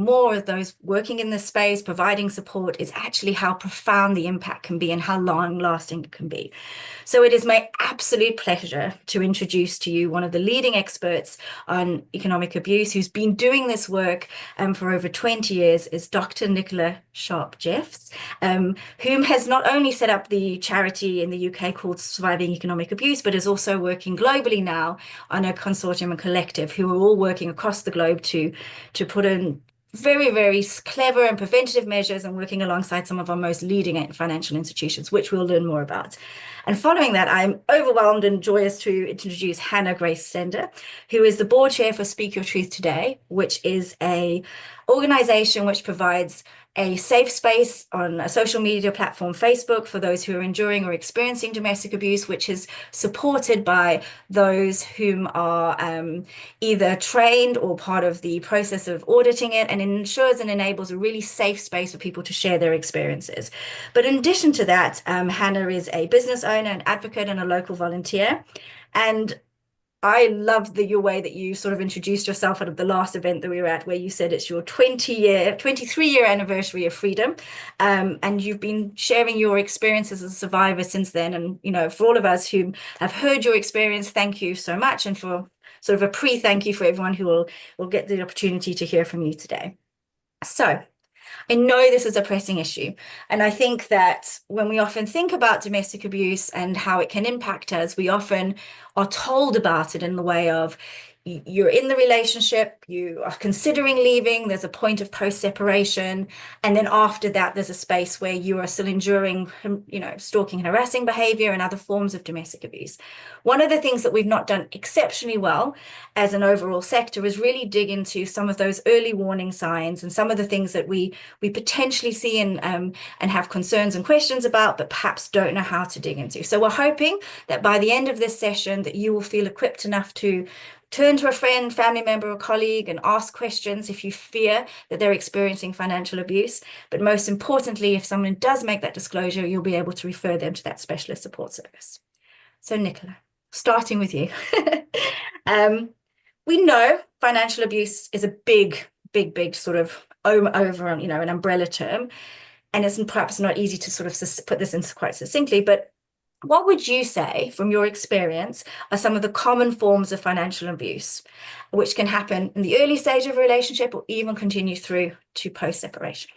more of those working in this space, providing support, is actually how profound the impact can be and how long lasting it can be. So it is my absolute pleasure to introduce to you one of the leading experts on economic abuse who's been doing this work for over 20 years, is Dr. Nicola Sharp-Jeffs, whom has not only set up the charity in the UK called Surviving Economic Abuse, but is also working globally now on a consortium and collective who are all working across the globe to put in very, very clever and preventative measures and working alongside some of our most leading financial institutions, which we'll learn more about. And following that, I'm overwhelmed and joyous to introduce Hannah Grace Stender, who is the board chair for Speak Your Truth Today, which is a organization which provides a safe space on a social media platform, Facebook, for those who are enduring or experiencing domestic abuse, which is supported by those whom are either trained or part of the process of auditing it, and ensures and enables a really safe space for people to share their experiences. But in addition to that, Hannah is a business owner, an advocate, and a local volunteer. And I loved your way that you sort of introduced yourself at the last event that we were at, where you said it's your 23-year anniversary of freedom. And you've been sharing your experience as a survivor since then. And, you know, for all of us who have heard your experience, thank you so much. And for sort of a pre-thank you for everyone who will get the opportunity to hear from you today. So I know this is a pressing issue. And I think that when we often think about domestic abuse and how it can impact us, we often are told about it in the way of, you're in the relationship, you are considering leaving, there's a point of post-separation, and then after that, there's a space where you are still enduring, you know, stalking and harassing behavior and other forms of domestic abuse. One of the things that we've not done exceptionally well as an overall sector is really dig into some of those early warning signs and some of the things that we potentially see and have concerns and questions about, but perhaps don't know how to dig into. So we're hoping that by the end of this session that you will feel equipped enough to turn to a friend, family member, or colleague and ask questions if you fear that they're experiencing financial abuse. But most importantly, if someone does make that disclosure, you'll be able to refer them to that specialist support service. So Nicola, starting with you. We know financial abuse is a big sort of over, you know, an umbrella term. And it's perhaps not easy to sort of put this in quite succinctly, but what would you say, from your experience, are some of the common forms of financial abuse, which can happen in the early stage of a relationship or even continue through to post-separation?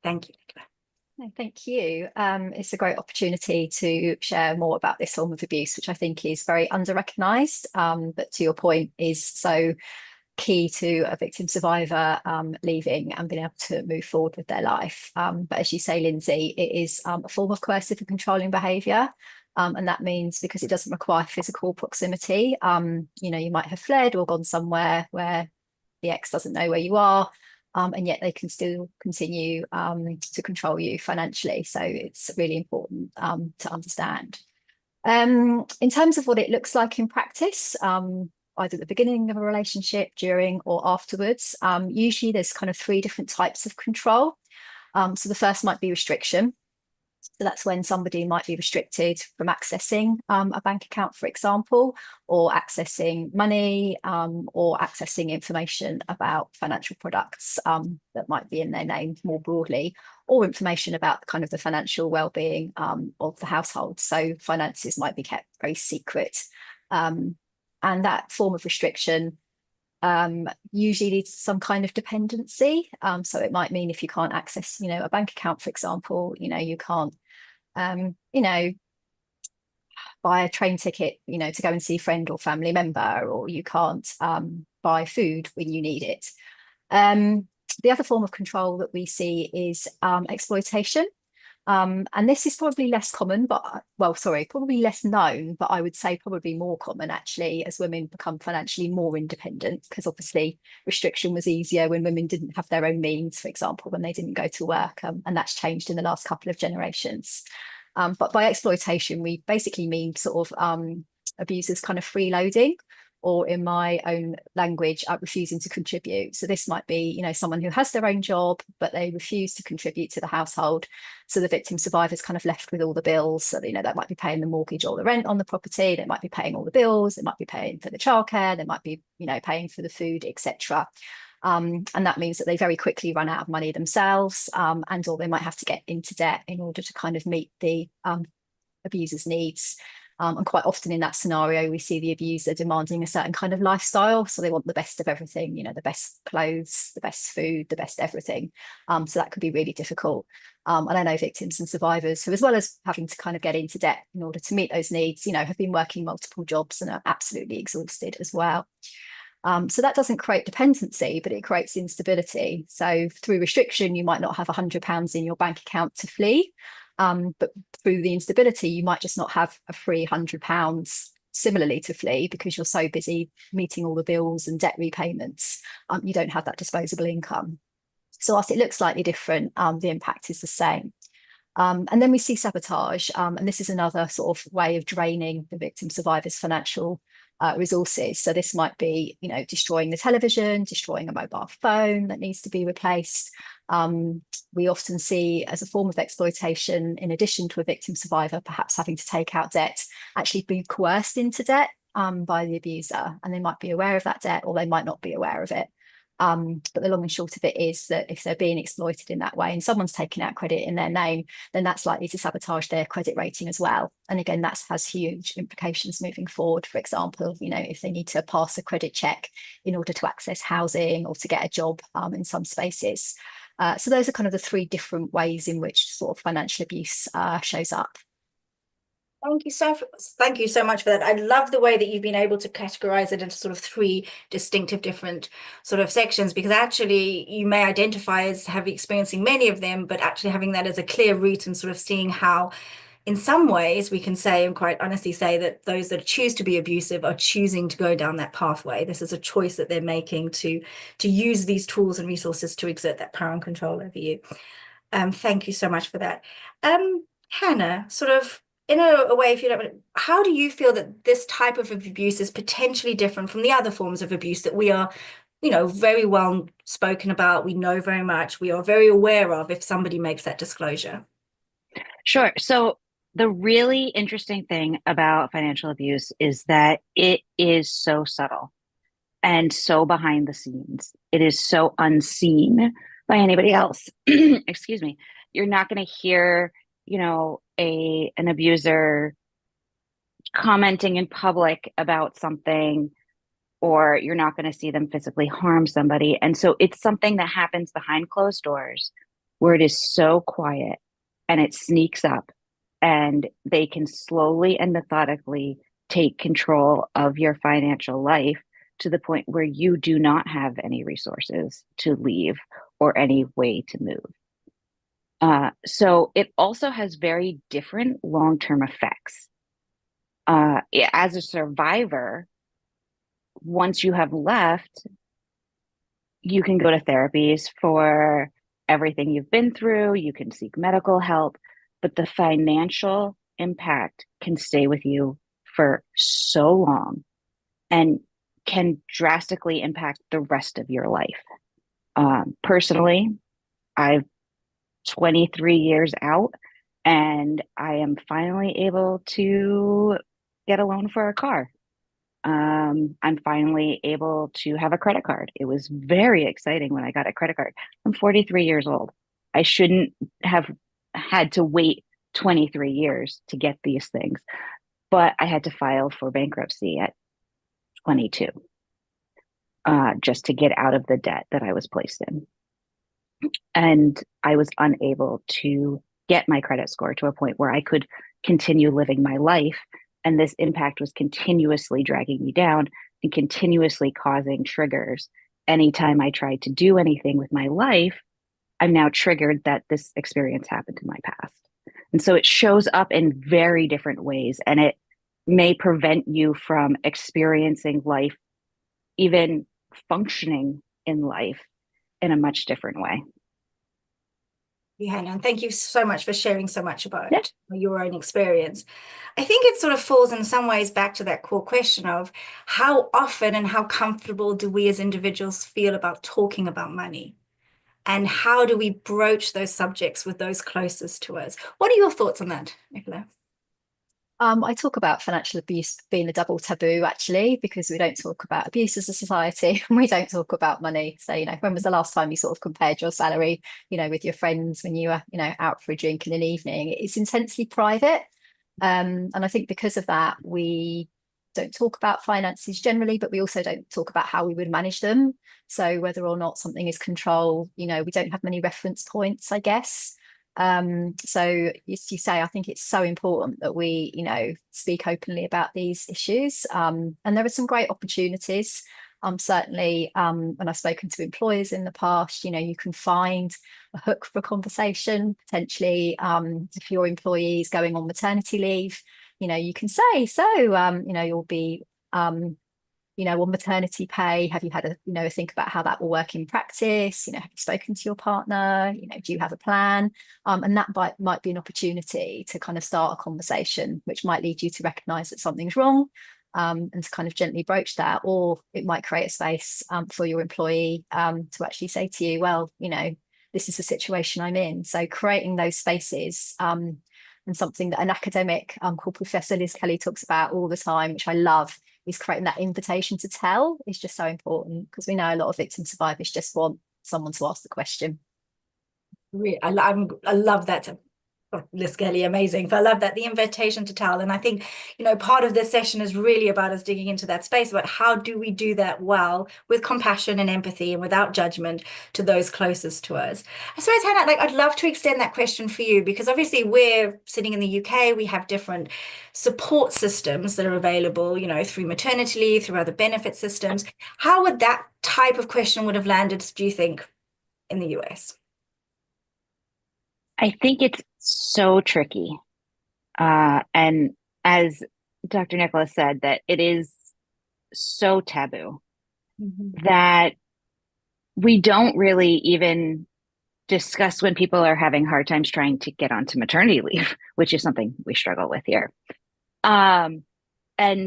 Thank you, Nicola. Thank you. It's a great opportunity to share more about this form of abuse, which I think is very under-recognised, but to your point is so key to a victim survivor leaving and being able to move forward with their life. But as you say, Lindsay, it is a form of coercive and controlling behaviour. And that means because it doesn't require physical proximity, you know, you might have fled or gone somewhere where the ex doesn't know where you are, and yet they can still continue to control you financially. So it's really important to understand. In terms of what it looks like in practice, either at the beginning of a relationship, during or afterwards, usually there's kind of three different types of control. So the first might be restriction. So that's when somebody might be restricted from accessing a bank account, for example, or accessing money, or accessing information about financial products that might be in their name more broadly, or information about kind of the financial well-being of the household. So finances might be kept very secret. And that form of restriction usually leads to some kind of dependency. So it might mean if you can't access, you know, a bank account, for example, you know, you can't, you know, buy a train ticket, you know, to go and see a friend or family member, or you can't buy food when you need it. The other form of control that we see is exploitation. And this is probably less common, but probably less known, but I would say probably more common actually as women become financially more independent, because obviously restriction was easier when women didn't have their own means, for example, when they didn't go to work, and that's changed in the last couple of generations. But by exploitation, we basically mean sort of abusers kind of freeloading, or in my own language, refusing to contribute. So this might be, you know, someone who has their own job, but they refuse to contribute to the household. So the victim survivor is kind of left with all the bills. So, you know, that might be paying the mortgage or the rent on the property. They might be paying all the bills. They might be paying for the childcare. They might be, you know, paying for the food, etc. And that means that they very quickly run out of money themselves, and or they might have to get into debt in order to kind of meet the abuser's needs. And quite often in that scenario, we see the abuser demanding a certain kind of lifestyle. So they want the best of everything, you know, the best clothes, the best food, the best everything. So that could be really difficult. And I know victims and survivors who, as well as having to kind of get into debt in order to meet those needs, you know, have been working multiple jobs and are absolutely exhausted as well. So that doesn't create dependency, but it creates instability. So through restriction, you might not have £100 in your bank account to flee. But through the instability, you might just not have a free £100 similarly to flee because you're so busy meeting all the bills and debt repayments. You don't have that disposable income. So whilst it looks slightly different, the impact is the same. And then we see sabotage, and this is another sort of way of draining the victim survivor's financial resources. So this might be, you know, destroying the television, destroying a mobile phone that needs to be replaced. We often see as a form of exploitation, in addition to a victim survivor perhaps having to take out debt, actually being coerced into debt by the abuser. And they might be aware of that debt or they might not be aware of it. But the long and short of it is that if they're being exploited in that way and someone's taking out credit in their name, then that's likely to sabotage their credit rating as well. And again, that has huge implications moving forward. For example, you know, if they need to pass a credit check in order to access housing or to get a job in some spaces. So those are kind of the three different ways in which sort of financial abuse shows up. Thank you so much for that. I love the way that you've been able to categorize it into sort of three distinctive different sort of sections, because actually you may identify as having experiencing many of them, but actually having that as a clear route and sort of seeing how in some ways we can say and quite honestly say that those that choose to be abusive are choosing to go down that pathway. This is a choice that they're making to use these tools and resources to exert that power and control over you. Thank you so much for that. Hannah, sort of in a way, if you don't, how do you feel that this type of abuse is potentially different from the other forms of abuse that we are, you know, very well spoken about, we know very much, we are very aware of if somebody makes that disclosure? Sure. So the really interesting thing about financial abuse is that it is so subtle and so behind the scenes. It is so unseen by anybody else. Excuse me. You're not going to hear, you know, an abuser commenting in public about something, or you're not going to see them physically harm somebody. And so it's something that happens behind closed doors where it is so quiet and it sneaks up, and they can slowly and methodically take control of your financial life to the point where you do not have any resources to leave or any way to move. So it also has very different long-term effects. As a survivor, once you have left, you can go to therapies for everything you've been through. You can seek medical help, but the financial impact can stay with you for so long and can drastically impact the rest of your life. Personally, I've 23 years out, and I am finally able to get a loan for a car. I'm finally able to have a credit card. It was very exciting when I got a credit card. I'm 43 years old. I shouldn't have had to wait 23 years to get these things, but I had to file for bankruptcy at 22, just to get out of the debt that I was placed in. And I was unable to get my credit score to a point where I could continue living my life. And this impact was continuously dragging me down and continuously causing triggers. Anytime I tried to do anything with my life, I'm now triggered that this experience happened in my past. And so it shows up in very different ways, and it may prevent you from experiencing life, even functioning in life in a much different way. Yeah, and thank you so much for sharing so much about Yeah. your own experience. I think it sort of falls in some ways back to that core question of how often and how comfortable do we as individuals feel about talking about money? And how do we broach those subjects with those closest to us? What are your thoughts on that, Nicola? I talk about financial abuse being a double taboo, actually, because we don't talk about abuse as a society and we don't talk about money. So, when was the last time you sort of compared your salary, with your friends when you were, out for a drink in an evening? It's intensely private. And I think because of that, we don't talk about finances generally, but we also don't talk about how we would manage them. So whether or not something is controlled, we don't have many reference points, I guess. So as you say, I think it's so important that we, speak openly about these issues. And there are some great opportunities. Certainly, when I've spoken to employers in the past, you can find a hook for a conversation. Potentially, if your employee is going on maternity leave, you can say, so, you'll be on maternity pay. Have you had a think about how that will work in practice? Have you spoken to your partner? Do you have a plan? And that might be an opportunity to kind of start a conversation, which might lead you to recognize that something's wrong, and to kind of gently broach that. Or it might create a space for your employee to actually say to you, well, this is the situation I'm in. So creating those spaces, and something that an academic called Professor Liz Kelly talks about all the time, which I love, is creating that invitation to tell is just so important, because we know a lot of victim survivors just want someone to ask the question. I love that. Liz Kelly, amazing. But I love that, the invitation to tell. And I think, part of this session is really about us digging into that space about how do we do that well, with compassion and empathy and without judgment, to those closest to us. I suppose, Hannah, I'd love to extend that question for you, because obviously we're sitting in the UK, we have different support systems that are available, through maternity leave, through other benefit systems. How would that type of question would have landed, do you think, in the US? I think it's so tricky. And as Dr. Nicholas said, that it is so taboo that we don't really even discuss when people are having hard times trying to get onto maternity leave, which is something we struggle with here. And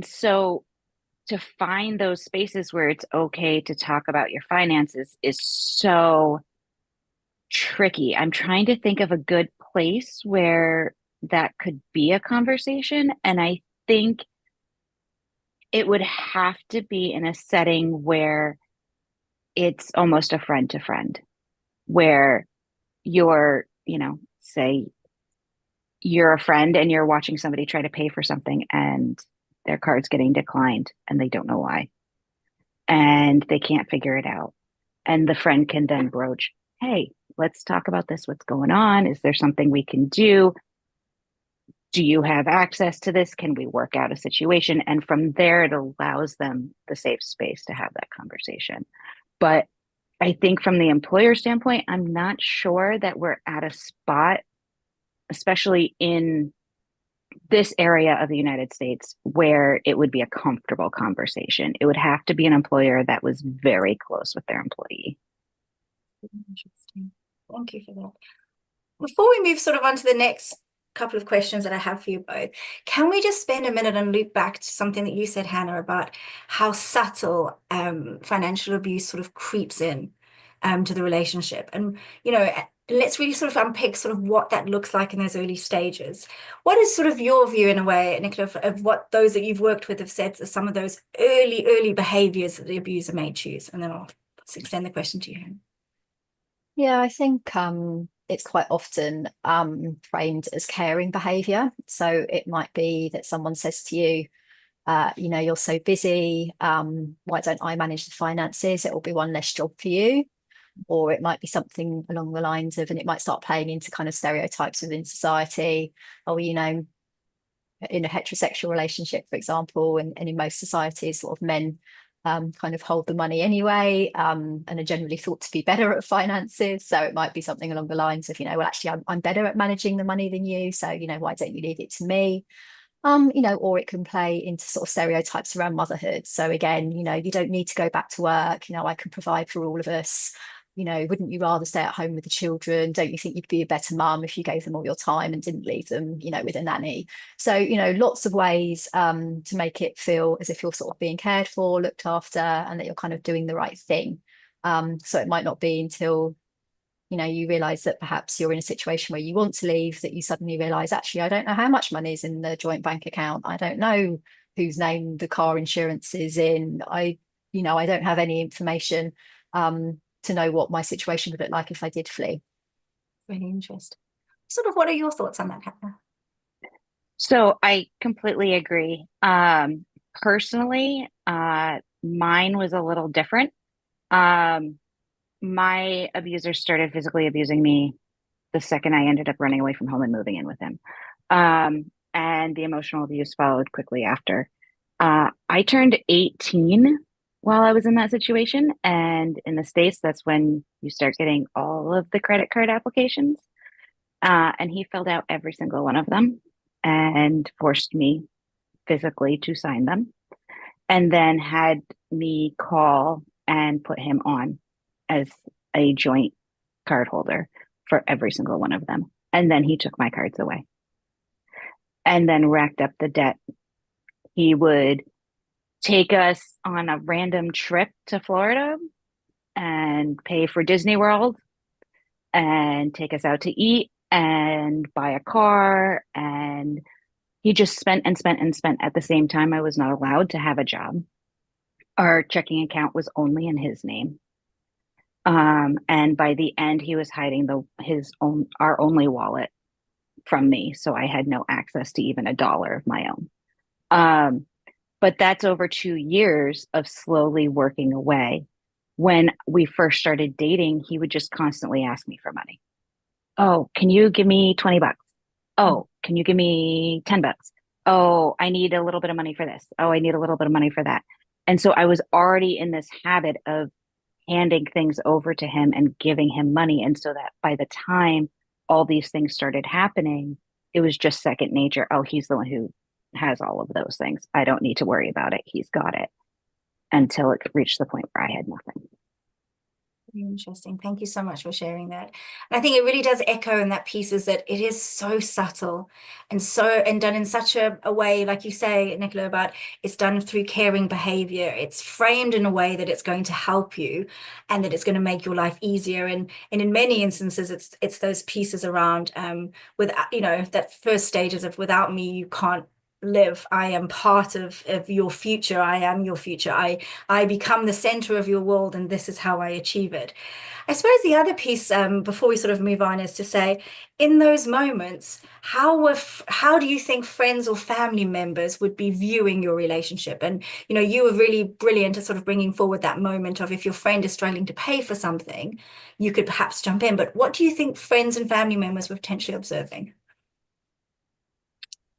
so to find those spaces where it's okay to talk about your finances is so tricky. I'm trying to think of a good place where that could be a conversation. And I think it would have to be in a setting where it's almost a friend to friend, where you're, say you're a friend and you're watching somebody try to pay for something and their card's getting declined and they don't know why. And they can't figure it out. And the friend can then broach, hey, let's talk about this. What's going on? Is there something we can do? Do you have access to this? Can we work out a situation? And from there, it allows them the safe space to have that conversation. But I think from the employer standpoint, I'm not sure that we're at a spot, especially in this area of the United States, where it would be a comfortable conversation. It would have to be an employer that was very close with their employee. Interesting. Thank you for that. Before we move sort of on to the next couple of questions that I have for you both, can we just spend a minute and loop back to something that you said, Hannah, about how subtle financial abuse sort of creeps in to the relationship? And, let's really sort of unpick sort of what that looks like in those early stages. What is sort of your view, in a way, Nicola, of what those that you've worked with have said are some of those early behaviors that the abuser may choose? And then I'll extend the question to you. Yeah, I think it's quite often framed as caring behavior. So it might be that someone says to you, you're so busy, why don't I manage the finances? It will be one less job for you. Or it might be something along the lines of, and it might start playing into kind of stereotypes within society. Oh, in a heterosexual relationship, for example, and in most societies, sort of men kind of hold the money anyway, and are generally thought to be better at finances. So it might be something along the lines of, well, actually, I'm better at managing the money than you. So, why don't you leave it to me? Or it can play into sort of stereotypes around motherhood. So again, you don't need to go back to work. I can provide for all of us. Wouldn't you rather stay at home with the children? Don't you think you'd be a better mum if you gave them all your time and didn't leave them, with a nanny? So, lots of ways to make it feel as if you're sort of being cared for, looked after, and that you're kind of doing the right thing. So it might not be until, you know, you realize that perhaps you're in a situation where you want to leave, that you suddenly realize, actually, I don't know how much money is in the joint bank account. I don't know whose name the car insurance is in. You know, I don't have any information to know what my situation would look like if I did flee. Really interesting. Sort of, what are your thoughts on that, Hannah? So I completely agree. Personally, mine was a little different. Um, my abuser started physically abusing me the second I ended up running away from home and moving in with him. And the emotional abuse followed quickly after. I turned 18 while I was in that situation. And in the States, that's when you start getting all of the credit card applications. And he filled out every single one of them and forced me physically to sign them, and then had me call and put him on as a joint card holder for every single one of them. And then he took my cards away and then racked up the debt. He would take us on a random trip to Florida and pay for Disney World and take us out to eat and buy a car. And he just spent and spent and spent. At the same time, I was not allowed to have a job. Our checking account was only in his name. And by the end, he was hiding our only wallet from me. So I had no access to even $1 of my own. But that's over 2 years of slowly working away. When we first started dating, he would just constantly ask me for money. Oh, can you give me $20? Oh, can you give me $10? Oh, I need a little bit of money for this. Oh, I need a little bit of money for that. And so I was already in this habit of handing things over to him and giving him money. And so that by the time all these things started happening, it was just second nature. Oh, he's the one who has all of those things. I don't need to worry about it. He's got it, until it reached the point where I had nothing. Interesting. Thank you so much for sharing that. And I think it really does echo in that piece is that it is so subtle and done in such a way, like you say, Nicola, about it's done through caring behavior. It's framed in a way that it's going to help you and that it's going to make your life easier. And in many instances, it's those pieces around you know, that first stages of without me, you can't live. I am part of your future. I am your future. I become the center of your world, and this is how I achieve it. I suppose the other piece, before we sort of move on, is to say, in those moments, how do you think friends or family members would be viewing your relationship? And you know, you were really brilliant at sort of bringing forward that moment of if your friend is struggling to pay for something, you could perhaps jump in. But what do you think friends and family members were potentially observing?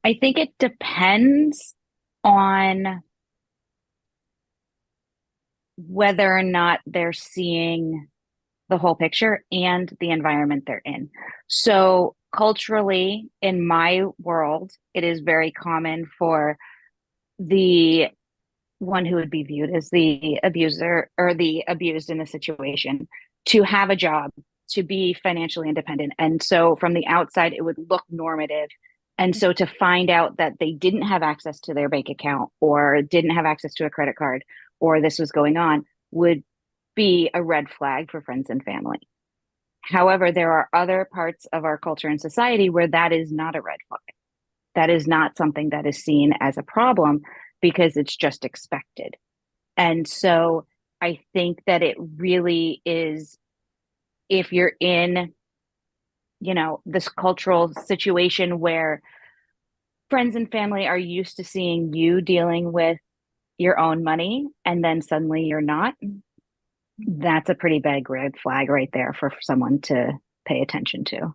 I think it depends on whether or not they're seeing the whole picture and the environment they're in. So culturally, in my world, it is very common for the one who would be viewed as the abuser or the abused in the situation to have a job, to be financially independent. And so from the outside, it would look normative. And so to find out that they didn't have access to their bank account or didn't have access to a credit card or this was going on would be a red flag for friends and family. However, there are other parts of our culture and society where that is not a red flag. That is not something that is seen as a problem because it's just expected. And so I think that it really is, if you're in, you know, this cultural situation where friends and family are used to seeing you dealing with your own money and then suddenly you're not, that's a pretty big red flag right there for someone to pay attention to.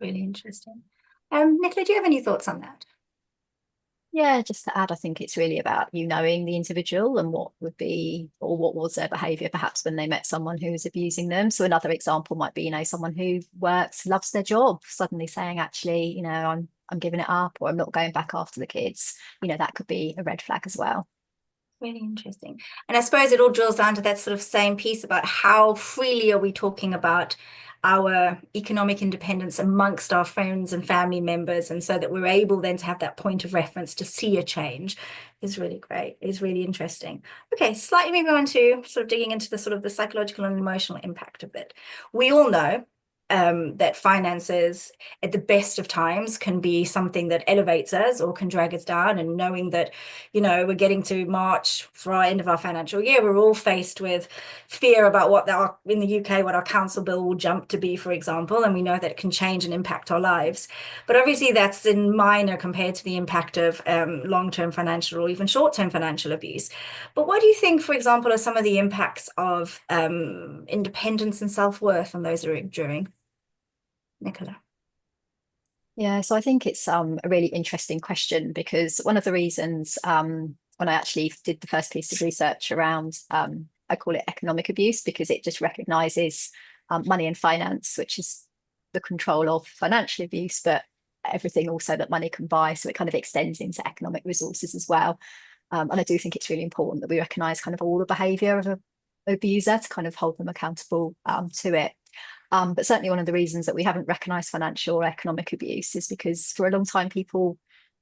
Really interesting. Nicola, do you have any thoughts on that? Yeah, just to add, I think it's really about you knowing the individual and what would be or what was their behavior perhaps when they met someone who was abusing them. So another example might be, you know, someone who works, loves their job, suddenly saying, actually, you know, I'm giving it up or I'm not going back after the kids. You know, that could be a red flag as well. Really interesting. And I suppose it all drills down to that sort of same piece about how freely are we talking about our economic independence amongst our friends and family members, and so that we're able then to have that point of reference to see a change is really great, is really interesting. Okay, slightly moving on to sort of digging into the sort of the psychological and emotional impact of it. We all know that finances at the best of times can be something that elevates us or can drag us down. And knowing that, we're getting to March for our end of our financial year, we're all faced with fear about what in the UK, what our council bill will jump to be, for example, and we know that it can change and impact our lives. But obviously that's in minor compared to the impact of long-term financial or even short-term financial abuse. But what do you think, for example, are some of the impacts of independence and self-worth on those during? Nicola. Yeah, so I think it's a really interesting question, because one of the reasons when I actually did the first piece of research around, I call it economic abuse, because it just recognizes money and finance, which is the control of financial abuse, but everything also that money can buy. So it kind of extends into economic resources as well. And I do think it's really important that we recognize kind of all the behavior of an abuser to kind of hold them accountable to it. But certainly one of the reasons that we haven't recognised financial or economic abuse is because for a long time people,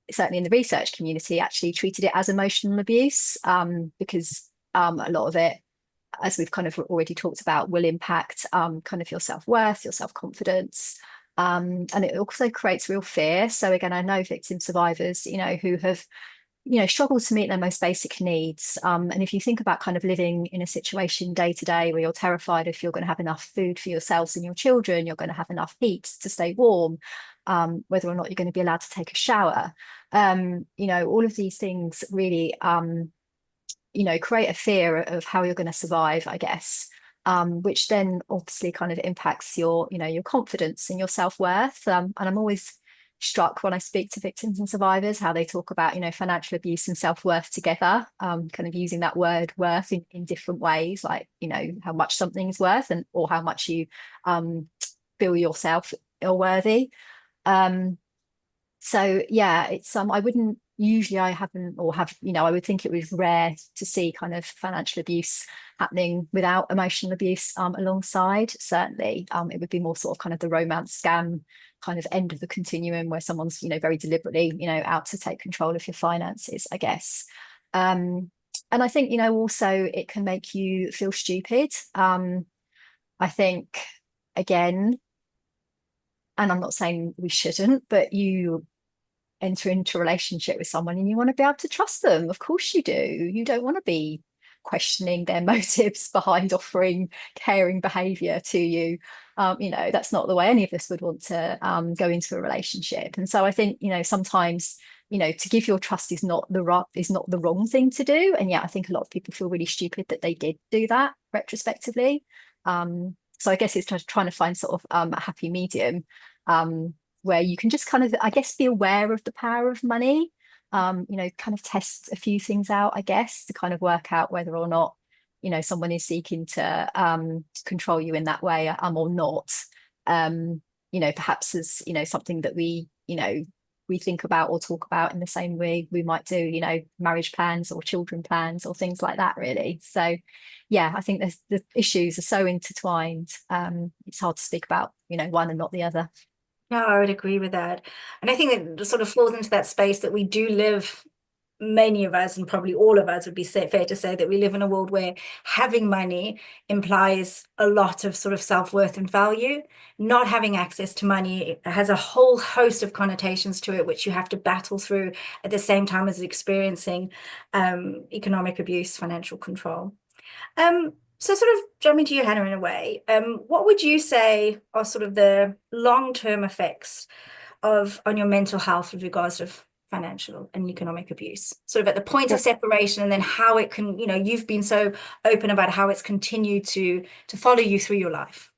certainly in the research community, actually treated it as emotional abuse, because a lot of it, as we've kind of already talked about, will impact kind of your self-worth, your self-confidence. And it also creates real fear. So again, I know victim survivors, who have struggle to meet their most basic needs. And if you think about kind of living in a situation day to day where you're terrified if you're going to have enough food for yourselves and your children, you're going to have enough heat to stay warm, whether or not you're going to be allowed to take a shower, all of these things really, create a fear of how you're going to survive, I guess. Which then obviously kind of impacts your confidence and your self-worth. And I'm always struck when I speak to victims and survivors how they talk about financial abuse and self-worth together, kind of using that word worth in different ways, like how much something's worth, and or how much you feel yourself worthy. So yeah, it's I wouldn't usually, I haven't or have, I would think it was rare to see kind of financial abuse happening without emotional abuse alongside. Certainly it would be more sort of kind of the romance scam kind of end of the continuum, where someone's very deliberately out to take control of your finances, I guess. And I think also it can make you feel stupid. I think, again, and I'm not saying we shouldn't, but you enter into a relationship with someone and you want to be able to trust them. Of course you do. You don't want to be questioning their motives behind offering caring behavior to you. That's not the way any of us would want to go into a relationship. And so I think sometimes to give your trust is not the wrong thing to do. And yeah, I think a lot of people feel really stupid that they did do that retrospectively. So I guess it's just trying to find sort of a happy medium, where you can just kind of, I guess, be aware of the power of money, kind of test a few things out, I guess, to kind of work out whether or not, someone is seeking to control you in that way, or not. Perhaps as, something that we think about or talk about in the same way we might do, marriage plans or children plans or things like that, really. So yeah, I think the issues are so intertwined. It's hard to speak about, one and not the other. No, I would agree with that. And I think it sort of falls into that space that we do live, many of us, and probably all of us would be fair to say that we live in a world where having money implies a lot of sort of self-worth and value. Not having access to money has a whole host of connotations to it, which you have to battle through at the same time as experiencing economic abuse, financial control. So sort of jumping to you, Hannah, in a way, what would you say are sort of the long-term effects on your mental health with regards to financial and economic abuse, sort of at the point of separation, and then how it can, you've been so open about how it's continued to follow you through your life.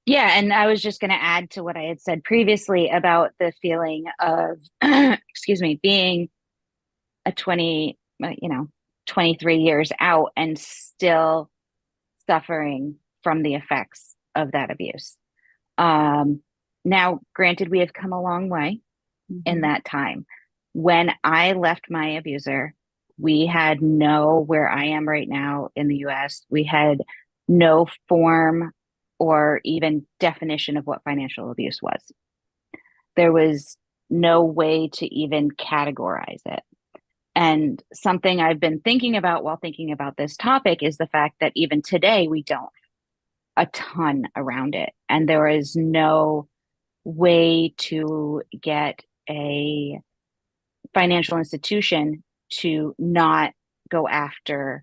Yeah, and I was just going to add to what I had said previously about the feeling of, excuse me, being a 23 years out and still suffering from the effects of that abuse. Now, granted, we have come a long way in that time. When I left my abuser, We had where I am right now in the US, we had no form or even definition of what financial abuse was. There was no way to even categorize it. And something I've been thinking about while thinking about this topic is the fact that even today we don't a ton around it. And there is no way to get a financial institution to not go after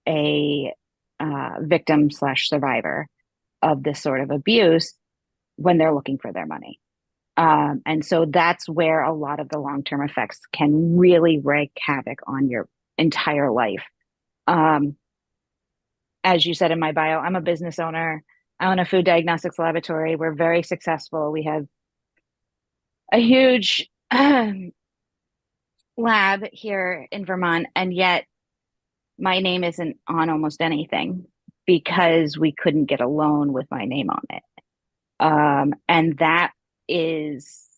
a victim slash survivor of this sort of abuse when they're looking for their money. And so that's where a lot of the long-term effects can really wreak havoc on your entire life. As you said in my bio, I'm a business owner. I own a food diagnostics laboratory. We're very successful. We have a huge lab here in Vermont, and yet my name isn't on almost anything because we couldn't get a loan with my name on it. And that is,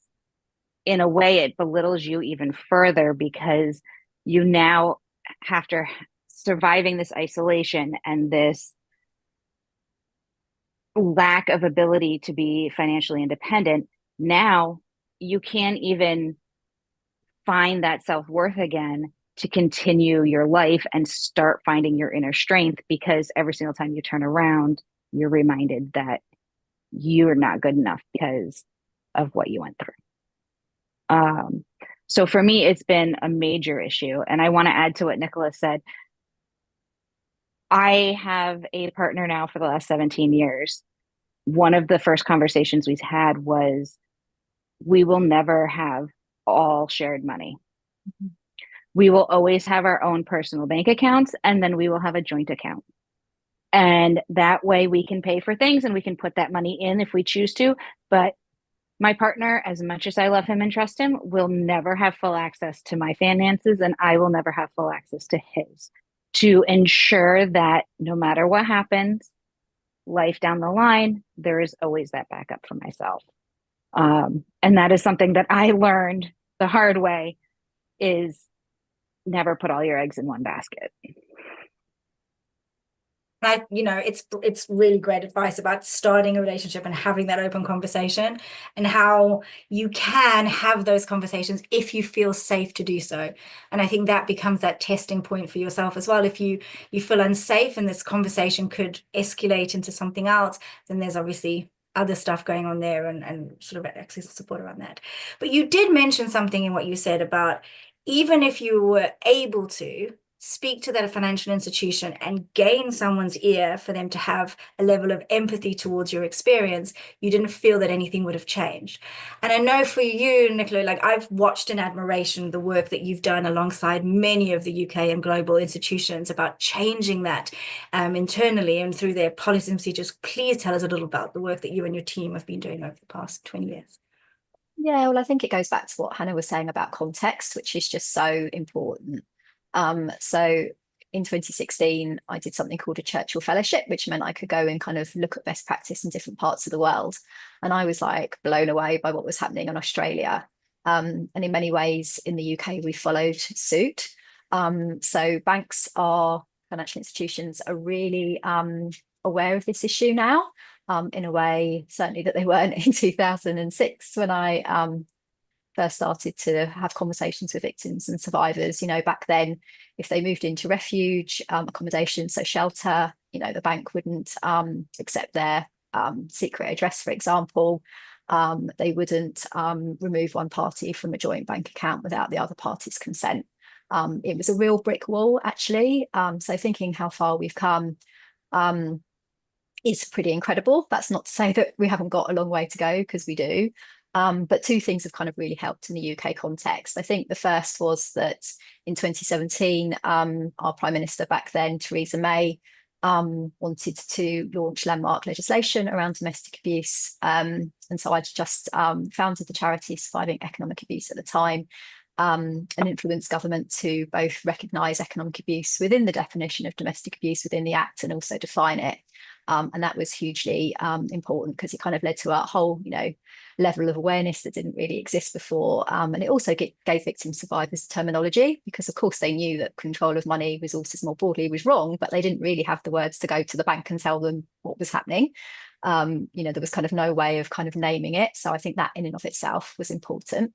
in a way, it belittles you even further because you now, after surviving this isolation and this lack of ability to be financially independent, now you can't even find that self-worth again to continue your life and start finding your inner strength, because every single time you turn around, you're reminded that you're not good enough because of what you went through. So for me, it's been a major issue. And I want to add to what Nicholas said. I have a partner now for the last 17 years. One of the first conversations we've had was, we will never have all shared money. Mm-hmm. We will always have our own personal bank accounts, and then we will have a joint account. And that way we can pay for things and we can put that money in if we choose to. But my partner, as much as I love him and trust him, will never have full access to my finances, and I will never have full access to his, to ensure that no matter what happens, life down the line, there is always that backup for myself. And that is something that I learned the hard way, is never put all your eggs in one basket. It's really great advice about starting a relationship and having that open conversation, and how you can have those conversations if you feel safe to do so. And I think that becomes that testing point for yourself as well. If you feel unsafe and this conversation could escalate into something else, then there's obviously other stuff going on there, and sort of access to support around that. But you did mention something in what you said about, even if you were able to speak to that financial institution and gain someone's ear for them to have a level of empathy towards your experience, you didn't feel that anything would have changed. And I know for you, Nicola, like, I've watched in admiration the work that you've done alongside many of the UK and global institutions about changing that internally and through their policies and procedures. Please tell us a little about the work that you and your team have been doing over the past 20 years. Yeah, well, I think it goes back to what Hannah was saying about context, which is just so important. So in 2016, I did something called a Churchill Fellowship, which meant I could go and kind of look at best practice in different parts of the world. And I was like blown away by what was happening in Australia. And in many ways in the UK, we followed suit. So banks, financial institutions are really aware of this issue now, in a way, certainly, that they weren't in 2006 when I first started to have conversations with victims and survivors. Back then, if they moved into refuge accommodation, so shelter, the bank wouldn't accept their secret address, for example. They wouldn't remove one party from a joint bank account without the other party's consent. It was a real brick wall, actually. So thinking how far we've come is pretty incredible. That's not to say that we haven't got a long way to go, because we do. But two things have kind of really helped in the UK context. I think the first was that in 2017, our Prime Minister back then, Theresa May, wanted to launch landmark legislation around domestic abuse. And so I'd just founded the charity Surviving Economic Abuse at the time, and influenced government to both recognise economic abuse within the definition of domestic abuse within the Act and also define it. And that was hugely important because it kind of led to a whole, level of awareness that didn't really exist before. And it also gave victim survivors terminology, because of course they knew that control of money resources more broadly was wrong, but they didn't really have the words to go to the bank and tell them what was happening. There was kind of no way of kind of naming it. So I think that in and of itself was important.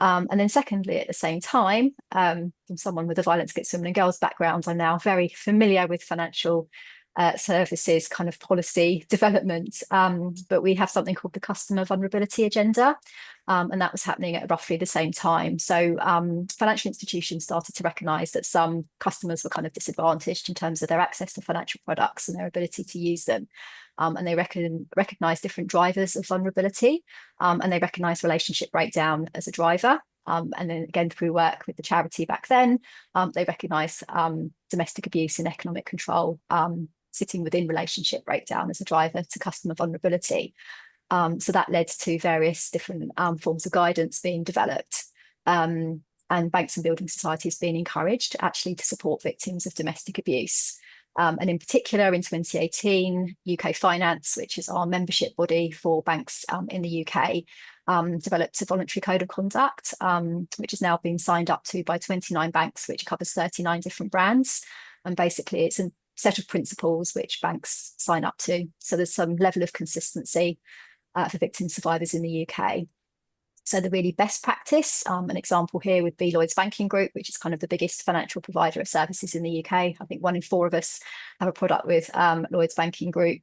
And then secondly, at the same time, from someone with a violence against women and girls background, I'm now very familiar with financial services kind of policy development. But we have something called the Customer Vulnerability Agenda. And that was happening at roughly the same time. So financial institutions started to recognise that some customers were kind of disadvantaged in terms of their access to financial products and their ability to use them. And they recognise different drivers of vulnerability, and they recognise relationship breakdown as a driver. And then again, through work with the charity back then, they recognise domestic abuse and economic control sitting within relationship breakdown as a driver to customer vulnerability. So that led to various different forms of guidance being developed, and banks and building societies being encouraged actually to support victims of domestic abuse. And in particular, in 2018, UK Finance, which is our membership body for banks in the UK, developed a voluntary code of conduct, which has now been signed up to by 29 banks, which covers 39 different brands. And basically, it's a set of principles which banks sign up to. So there's some level of consistency for victim survivors in the UK. So the really best practice, an example here would be Lloyds Banking Group, which is kind of the biggest financial provider of services in the UK. I think 1 in 4 of us have a product with Lloyds Banking Group.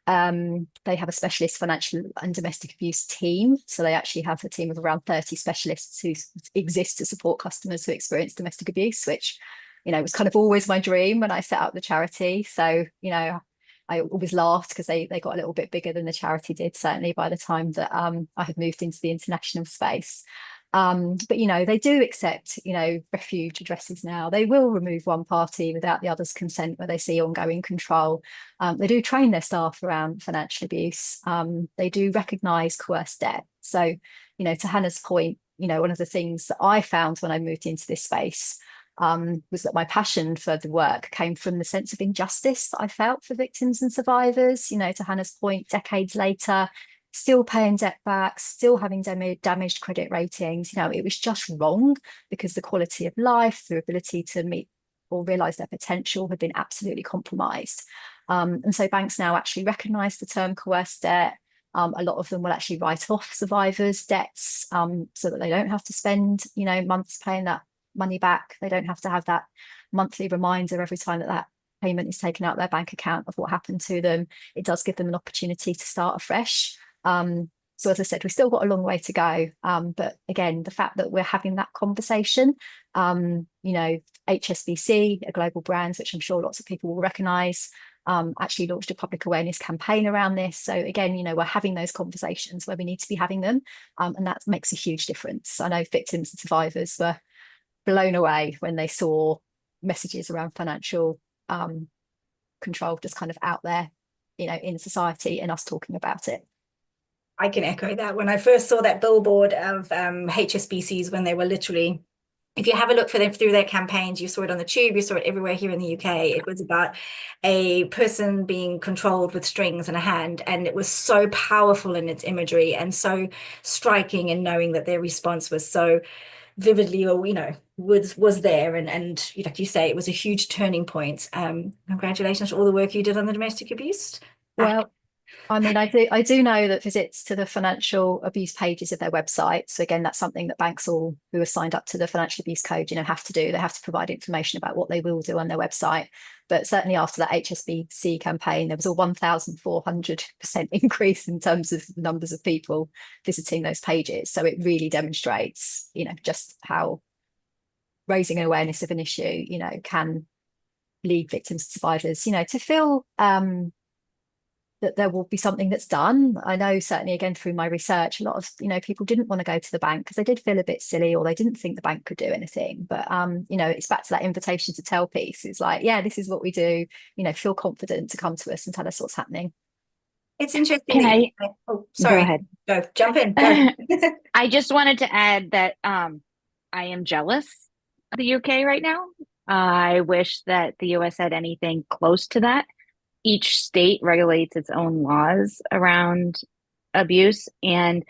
They have a specialist financial and domestic abuse team. So they actually have a team of around 30 specialists who exist to support customers who experience domestic abuse, which, was kind of always my dream when I set up the charity. So, I always laughed because they got a little bit bigger than the charity did, certainly by the time that I had moved into the international space. But, they do accept, refuge addresses now. They will remove one party without the other's consent where they see ongoing control. They do train their staff around financial abuse. They do recognise coerced debt. So, to Hannah's point, one of the things that I found when I moved into this space was that my passion for the work came from the sense of injustice that I felt for victims and survivors. To Hannah's point, decades later, still paying debt back, still having damaged credit ratings. It was just wrong because the quality of life, their ability to meet or realise their potential had been absolutely compromised. And so banks now actually recognise the term coerced debt. A lot of them will actually write off survivors' debts so that they don't have to spend, months paying that money back. They don't have to have that monthly reminder every time that payment is taken out their bank account of what happened to them. It does give them an opportunity to start afresh. So as I said, we've still got a long way to go. But again, the fact that we're having that conversation, HSBC, a global brand, which I'm sure lots of people will recognise, actually launched a public awareness campaign around this. So again, we're having those conversations where we need to be having them. And that makes a huge difference. I know victims and survivors were blown away when they saw messages around financial control just kind of out there, in society, and us talking about it. I can echo that. When I first saw that billboard of HSBCs, when they were literally, if you have a look for them through their campaigns, you saw it on the tube, you saw it everywhere here in the UK. It was about a person being controlled with strings in a hand, and it was so powerful in its imagery and so striking, and knowing that their response was so vividly, or was there, and like you say, it was a huge turning point. Congratulations for all the work you did on the domestic abuse. Well, I mean, I do know that visits to the financial abuse pages of their website. So again, that's something that banks all who are signed up to the financial abuse code, have to do. They have to provide information about what they will do on their website. But certainly after that HSBC campaign, there was a 1,400% increase in terms of numbers of people visiting those pages. So it really demonstrates, just how raising an awareness of an issue, can lead victims and survivors, to feel that there will be something that's done. I know certainly, again, through my research, a lot of, people didn't want to go to the bank because they did feel a bit silly, or they didn't think the bank could do anything. But, it's back to that invitation to tell piece. It's like, yeah, this is what we do, feel confident to come to us and tell us what's happening. It's interesting. Sorry. Go ahead. Go, jump in. Go. I just wanted to add that I am jealous of the UK right now. I wish that the US had anything close to that. each state regulates its own laws around abuse. And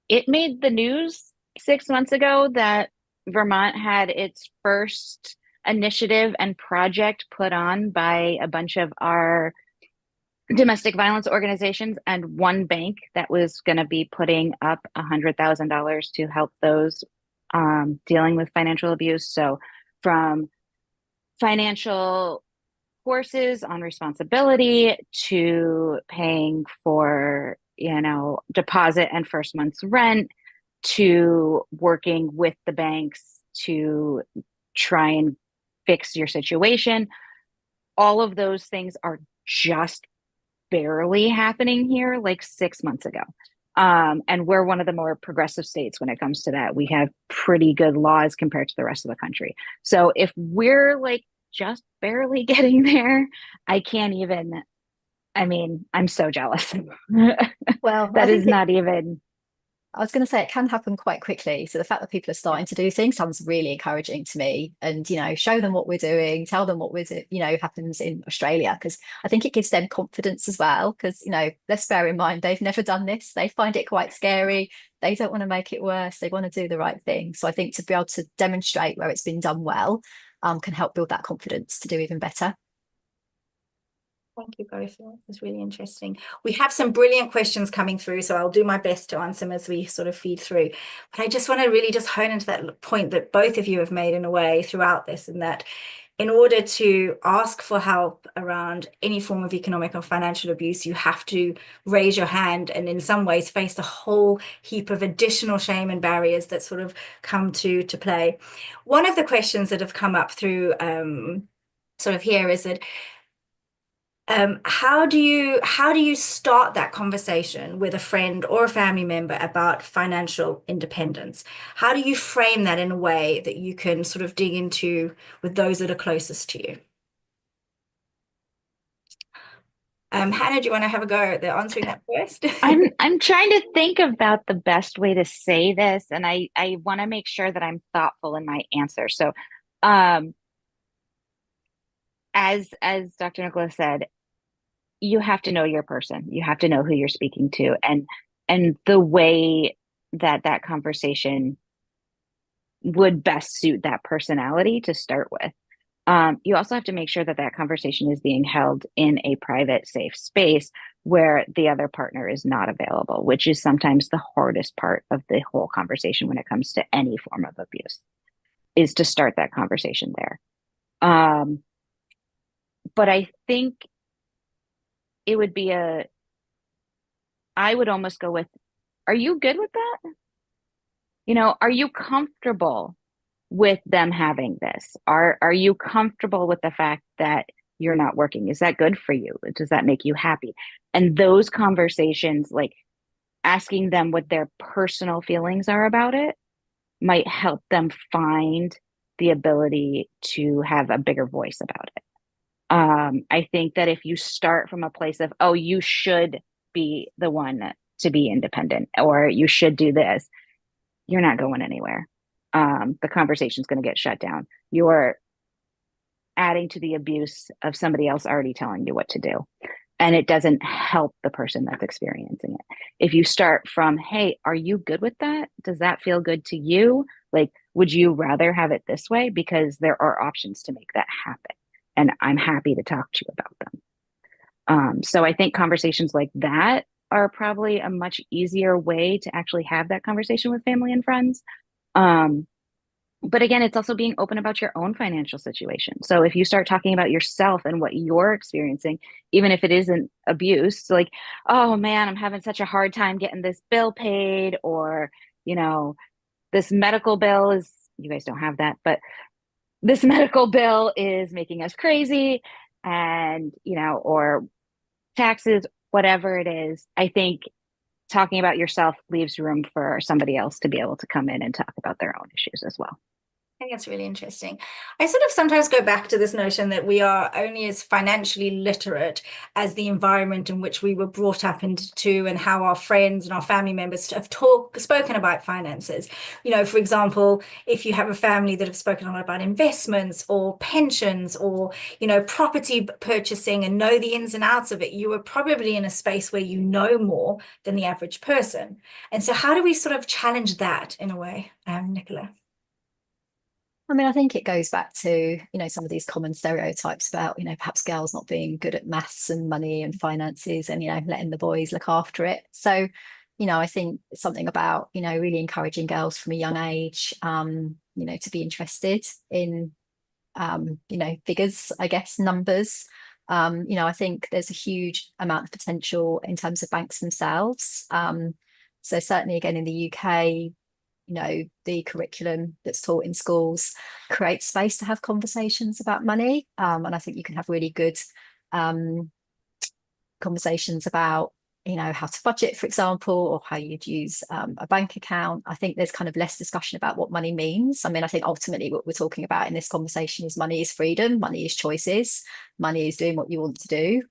it made the news 6 months ago that Vermont had its first initiative and project put on by a bunch of our domestic violence organizations and one bank that was going to be putting up $100,000 to help those dealing with financial abuse. So from financial courses on responsibility to paying for, deposit and first month's rent, to working with the banks to try and fix your situation. All of those things are just barely happening here like 6 months ago. And we're one of the more progressive states when it comes to that. We have pretty good laws compared to the rest of the country. So if we're like just barely getting there, I'm so jealous. Well, That is not even. I was going to say it can happen quite quickly. So the fact that people are starting to do things sounds really encouraging to me. And, show them what we're doing, tell them what happens in Australia, because I think it gives them confidence as well. Because, let's bear in mind, they've never done this. They find it quite scary. They don't want to make it worse. They want to do the right thing. So I think to be able to demonstrate where it's been done well can help build that confidence to do even better. Thank you both. That was really interesting. We have some brilliant questions coming through, so I'll do my best to answer them as we sort of feed through. But I just want to really just hone into that point that both of you have made in a way throughout this, and that in order to ask for help around any form of economic or financial abuse, you have to raise your hand and in some ways face a whole heap of additional shame and barriers that sort of come to play. One of the questions that have come up through sort of here is that how do you start that conversation with a friend or a family member about financial independence? How do you frame that in a way that you can sort of dig into with those that are closest to you? Hannah, do you want to have a go at answering that first? I'm trying to think about the best way to say this, and I want to make sure that I'm thoughtful in my answer. So, as Dr. Nicholas said, you have to know your person. You have to know who you're speaking to, and the way that conversation would best suit that personality to start with. You also have to make sure that conversation is being held in a private, safe space where the other partner is not available, which is sometimes the hardest part of the whole conversation when it comes to any form of abuse, is to start that conversation there. But I think it would be I would almost go with, are you good with that? Are you comfortable with them having this? Are you comfortable with the fact that you're not working? Is that good for you? Does that make you happy? And those conversations, like asking them what their personal feelings are about it, might help them find the ability to have a bigger voice about it. I think that if you start from a place of, oh, you should be the one to be independent, or you should do this, you're not going anywhere. The conversation's going to get shut down. You're adding to the abuse of somebody else already telling you what to do. And it doesn't help the person that's experiencing it. If you start from, hey, are you good with that? Does that feel good to you? Like, would you rather have it this way? Because there are options to make that happen. And I'm happy to talk to you about them. So I think conversations like that are probably a much easier way to actually have that conversation with family and friends. But again, it's also being open about your own financial situation. So if you start talking about yourself and what you're experiencing, even if it isn't abuse, like, oh man, I'm having such a hard time getting this bill paid, or, this medical bill is, you guys don't have that, but this medical bill is making us crazy, and, or taxes, whatever it is. I think talking about yourself leaves room for somebody else to be able to come in and talk about their own issues as well. I think it's really interesting. I sort of sometimes go back to this notion that we are only as financially literate as the environment in which we were brought up into, and how our friends and our family members have spoken about finances. For example, if you have a family that have spoken a lot about investments or pensions or, property purchasing and know the ins and outs of it, you are probably in a space where you know more than the average person. And so how do we sort of challenge that in a way, Nicola? I mean, I think it goes back to, some of these common stereotypes about, perhaps girls not being good at maths and money and finances and, letting the boys look after it. So, I think something about, really encouraging girls from a young age, to be interested in, figures, I guess, numbers. I think there's a huge amount of potential in terms of banks themselves. So certainly, again, in the UK, the curriculum that's taught in schools creates space to have conversations about money. And I think you can have really good conversations about, how to budget, for example, or how you'd use a bank account. I think there's kind of less discussion about what money means. I mean, I think ultimately what we're talking about in this conversation is money is freedom, money is choices, money is doing what you want to do.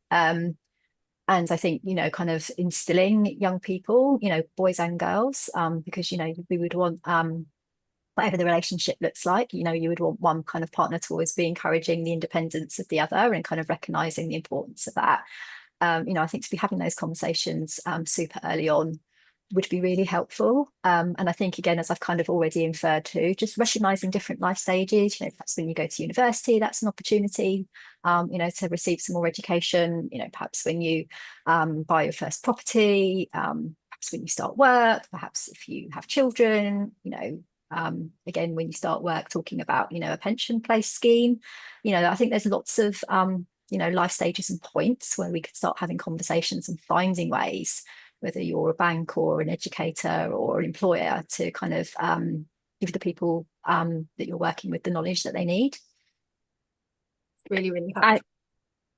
And I think, kind of instilling young people, boys and girls, because, we would want, whatever the relationship looks like, you would want one kind of partner to always be encouraging the independence of the other and kind of recognizing the importance of that. I think to be having those conversations super early on would be really helpful. And I think, again, as I've kind of already inferred to, just recognizing different life stages, perhaps when you go to university, that's an opportunity, to receive some more education, perhaps when you buy your first property, perhaps when you start work, perhaps if you have children, again, when you start work, talking about, a pension place scheme, I think there's lots of, life stages and points where we could start having conversations and finding ways, whether you're a bank or an educator or an employer, to kind of give the people that you're working with the knowledge that they need. Really, really helpful.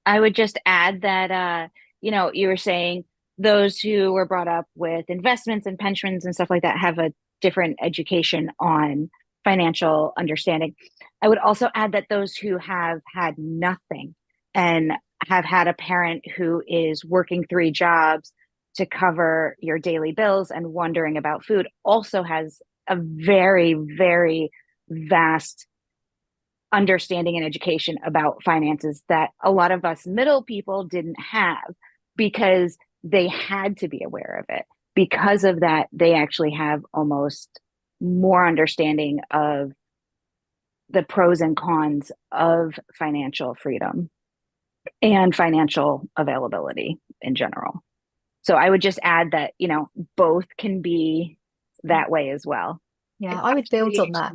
I would just add that, you were saying those who were brought up with investments and pensions and stuff like that have a different education on financial understanding. I would also add that those who have had nothing and have had a parent who is working 3 jobs to cover your daily bills and wondering about food also has a very, very vast understanding and education about finances that a lot of us middle people didn't have, because they had to be aware of it. Because of that, they actually have almost more understanding of the pros and cons of financial freedom and financial availability in general. So I would just add that, both can be that way as well. Yeah, I would build on that.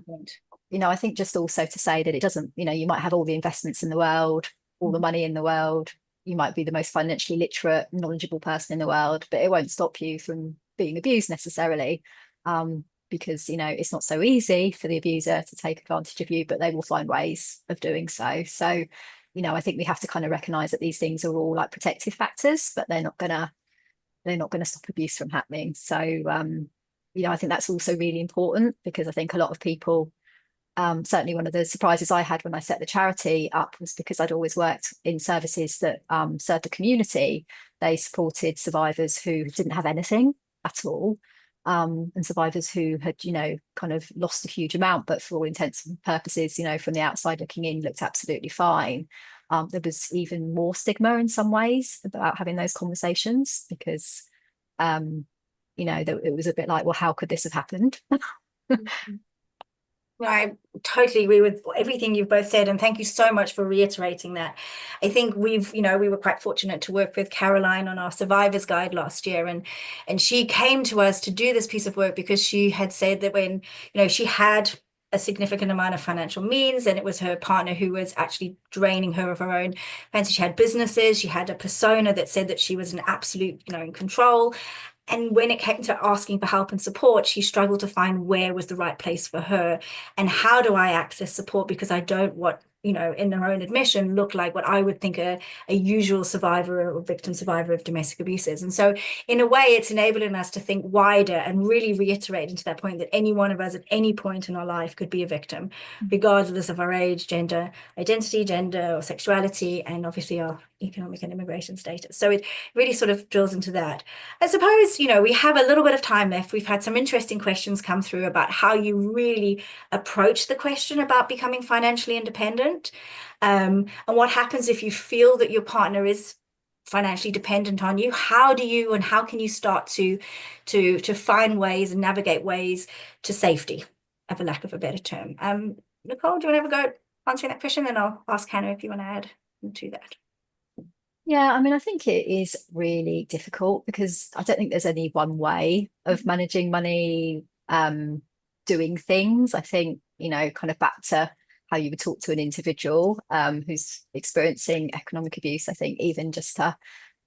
I think just also to say that it doesn't, you might have all the investments in the world, all the money in the world, you might be the most financially literate, knowledgeable person in the world, but it won't stop you from being abused necessarily, because, it's not so easy for the abuser to take advantage of you, but they will find ways of doing so. So, I think we have to kind of recognize that these things are all like protective factors, but they're not gonna stop abuse from happening. So, I think that's also really important, because I think a lot of people, certainly one of the surprises I had when I set the charity up was because I'd always worked in services that served the community. They supported survivors who didn't have anything at all, and survivors who had, kind of lost a huge amount, but for all intents and purposes, from the outside looking in, looked absolutely fine. There was even more stigma in some ways about having those conversations, because, it was a bit like, well, how could this have happened? I totally agree with everything you've both said, and thank you so much for reiterating that. I think we were quite fortunate to work with Caroline on our Survivor's Guide last year, and she came to us to do this piece of work because she had said that when, she had a significant amount of financial means, and it was her partner who was actually draining her of her own fancy. She had businesses, she had a persona that said that she was an absolute, in control. And when it came to asking for help and support, she struggled to find where was the right place for her, and how do I access support, because I don't in their own admission, look like what I would think a usual survivor or victim survivor of domestic abuse is. And so in a way, it's enabling us to think wider and really reiterate into that point that any one of us at any point in our life could be a victim, regardless of our age, gender, identity, gender, or sexuality, and obviously our economic and immigration status. So it really sort of drills into that. I suppose, we have a little bit of time left. We've had some interesting questions come through about how you really approach the question about becoming financially independent, and what happens if you feel that your partner is financially dependent on you. How do you and how can you start to find ways and navigate ways to safety, for lack of a better term? Nicole, do you want to have a go answering that question? Then I'll ask Hannah if you want to add to that. Yeah, I mean, I think it is really difficult because I don't think there's any one way of managing money, doing things. I think, kind of back to how you would talk to an individual who's experiencing economic abuse. I think even just to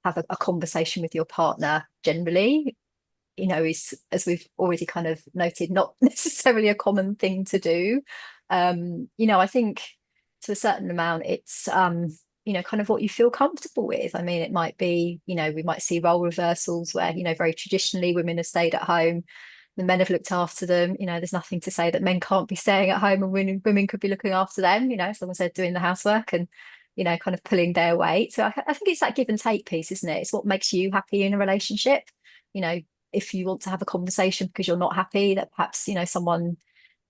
have a conversation with your partner generally, is, as we've already kind of noted, not necessarily a common thing to do. I think to a certain amount, it's kind of what you feel comfortable with. I mean, it might be, we might see role reversals where, very traditionally women have stayed at home, the men have looked after them. There's nothing to say that men can't be staying at home and women could be looking after them, as long as they're doing the housework and, kind of pulling their weight. So I think it's that give and take piece, isn't it? It's what makes you happy in a relationship. If you want to have a conversation because you're not happy that perhaps, someone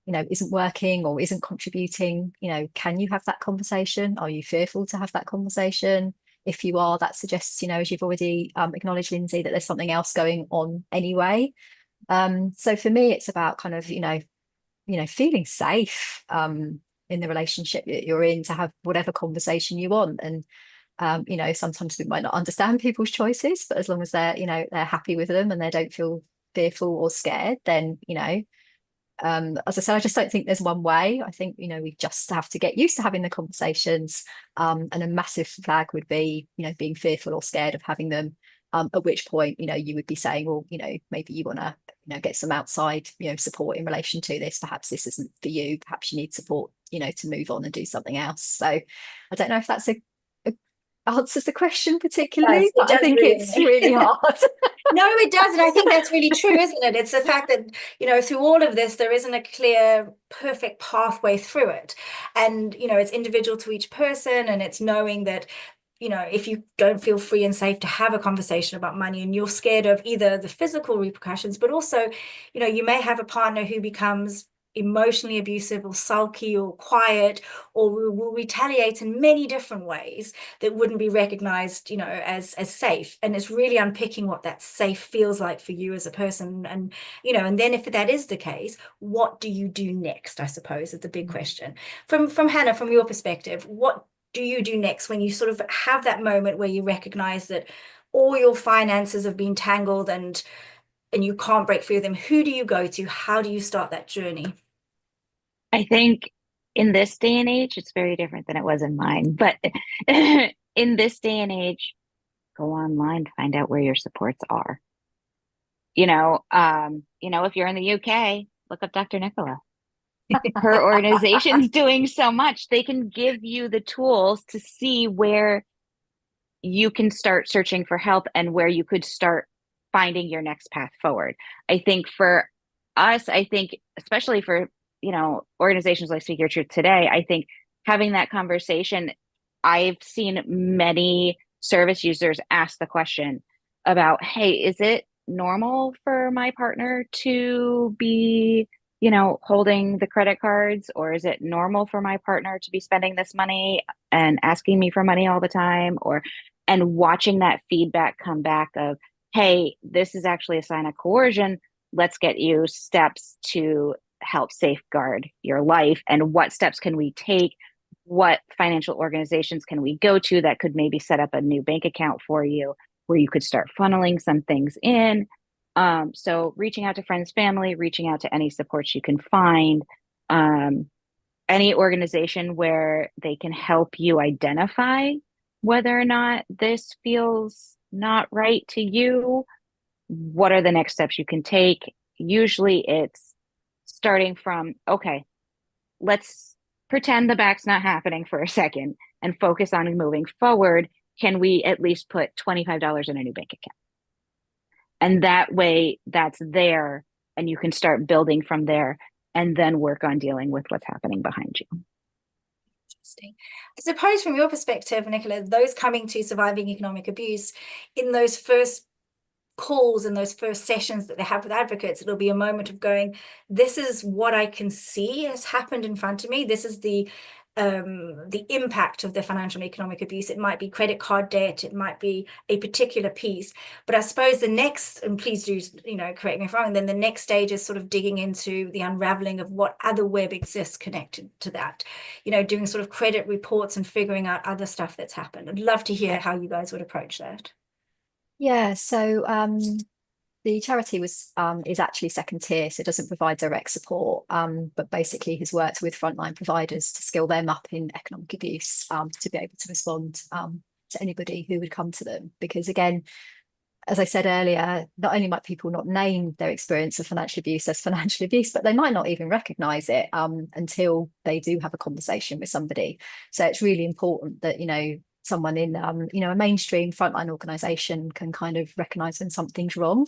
isn't working or isn't contributing, can you have that conversation? Are you fearful to have that conversation? If you are, that suggests, as you've already acknowledged, Lindsay, that there's something else going on anyway. So for me, it's about kind of, feeling safe in the relationship that you're in to have whatever conversation you want. And sometimes we might not understand people's choices, but as long as they're, they're happy with them and they don't feel fearful or scared, then, as I said, I just don't think there's one way. I think, we just have to get used to having the conversations. And a massive flag would be, being fearful or scared of having them. At which point, you would be saying, well, maybe you want to, get some outside, support in relation to this. Perhaps this isn't for you. Perhaps you need support, to move on and do something else. So I don't know if that's a answers the question particularly, but I think really. it's really hard. No, it does. And I think that's really true, isn't it? It's the fact that, through all of this, there isn't a clear, perfect pathway through it. And, it's individual to each person. And it's knowing that, if you don't feel free and safe to have a conversation about money and you're scared of either the physical repercussions, but also, you may have a partner who becomes emotionally abusive or sulky or quiet or will retaliate in many different ways that wouldn't be recognized, as safe. And it's really unpicking what that safe feels like for you as a person. And, and then if that is the case, what do you do next, I suppose, is the big question. From Hannah, from your perspective, what do you do next when you sort of have that moment where you recognize that all your finances have been tangled and you can't break free of them? Who do you go to? How do you start that journey? I think in this day and age, it's very different than it was in mine. But in this day and age, go online, find out where your supports are. If you're in the UK, look up Dr. Nicola. Her organization's doing so much. They can give you the tools to see where you can start searching for help and where you could start finding your next path forward. I think for us, especially for organizations like Speak Your Truth Today, I think having that conversation, I've seen many service users ask the question about, hey, is it normal for my partner to be, holding the credit cards, or is it normal for my partner to be spending this money and asking me for money all the time? And watching that feedback come back of, hey, this is actually a sign of coercion. Let's get you steps to help safeguard your life. And what steps can we take? What financial organizations can we go to that could maybe set up a new bank account for you where you could start funneling some things in? So reaching out to friends, family, reaching out to any supports you can find, any organization where they can help you identify whether or not this feels not right to you. What are the next steps you can take? Usually it's starting from, okay, let's pretend the back's not happening for a second and focus on moving forward. Can we at least put $25 in a new bank account? And that way that's there and you can start building from there and then work on dealing with what's happening behind you. Interesting. I suppose from your perspective, Nicola, those coming to surviving economic abuse, in those first calls and those first sessions that they have with advocates, it'll be a moment of going, this is what I can see has happened in front of me. This is the impact of the financial and economic abuse. It might be credit card debt, it might be a particular piece. But I suppose the next, and please do, correct me if I'm wrong, then the next stage is sort of digging into the unraveling of what other web exists connected to that, doing sort of credit reports and figuring out other stuff that's happened. I'd love to hear how you guys would approach that. Yeah, so the charity is actually second tier, so it doesn't provide direct support, but basically has worked with frontline providers to skill them up in economic abuse to be able to respond to anybody who would come to them. Because again, as I said earlier, not only might people not name their experience of financial abuse as financial abuse, but they might not even recognize it until they do have a conversation with somebody. So it's really important that, someone in a mainstream frontline organization can kind of recognize when something's wrong.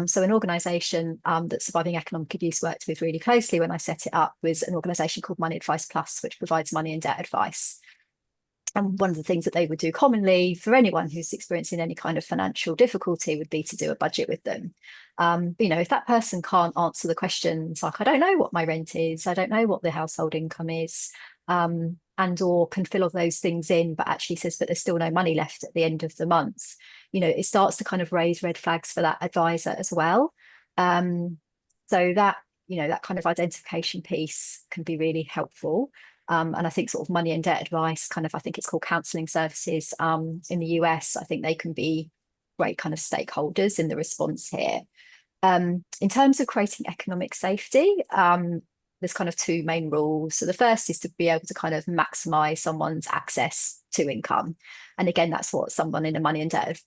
So an organization that Surviving Economic Abuse worked with really closely when I set it up was an organization called Money Advice Plus, which provides money and debt advice. And one of the things that they would do commonly for anyone who's experiencing any kind of financial difficulty would be to do a budget with them. If that person can't answer the questions like, I don't know what my rent is, I don't know what the household income is, and or can fill all those things in, but actually says that there's still no money left at the end of the month, it starts to kind of raise red flags for that advisor as well. So that, that kind of identification piece can be really helpful. And I think sort of money and debt advice, I think it's called counselling services in the US. I think they can be great kind of stakeholders in the response here. In terms of creating economic safety, there's kind of two main rules. So the first is to be able to kind of maximize someone's access to income. And again, that's what someone in a money and debt